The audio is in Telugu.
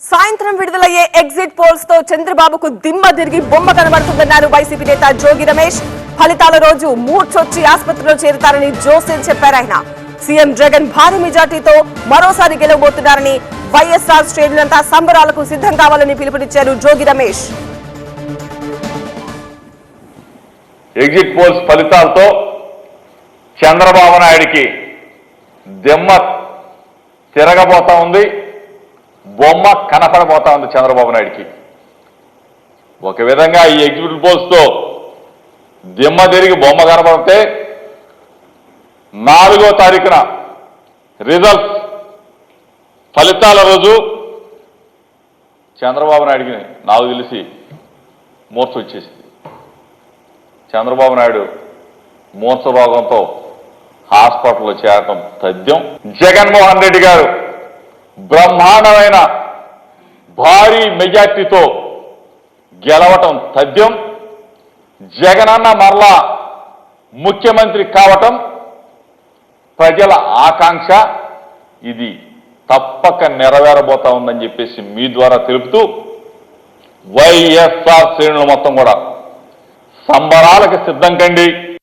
సాయంత్రం విడుదలయ్యే ఎగ్జిట్ పోల్స్ తో చంద్రబాబుకు దిమ్మ తిరిగి బొమ్మ కనబడుతుందన్నారు వైసీపీ నేత జోగి రమేష్. ఫలితాల రోజు మూర్చొచ్చి ఆసుపత్రిలో చేరుతారని జోసెన్ చెప్పారు. ఆయన సీఎం జగన్ భారీ మెజార్టీతో మరోసారి గెలవబోతున్నారని, వైఎస్ఆర్ శ్రేణులంతా సంబరాలకు సిద్ధం కావాలని పిలుపునిచ్చారు జోగి రమేష్. ఎగ్జిట్ పోల్స్ ఫలితాలతో చంద్రబాబు నాయుడికి దిమ్మ తిరగబోతా ఉంది, బొమ్మ కనపడబోతా ఉంది చంద్రబాబు నాయుడికి. ఒక విధంగా ఈ ఎగ్జిట్ పోల్స్ తో దిమ్మ తిరిగి బొమ్మ కనపడితే 4వ తారీఖున రిజల్ట్స్ ఫలితాల రోజు చంద్రబాబు నాయుడికి నాకు తెలిసి మూర్ఛ వచ్చేసింది. చంద్రబాబు నాయుడు మూర్ఛ రోగంతో హాస్పిటల్లో చేరటం తథ్యం. జగన్మోహన్ రెడ్డి గారు బ్రహ్మాండమైన భారీ మెజార్టీతో గెలవటం తథ్యం. జగనన్న మరలా ముఖ్యమంత్రి కావటం ప్రజల ఆకాంక్ష. ఇది తప్పక నెరవేరబోతా ఉందని చెప్పేసి మీ ద్వారా తెలుపుతూ వైఎస్ఆర్ శ్రేణులు మొత్తం కూడా సంబరాలకు సిద్ధం కండి.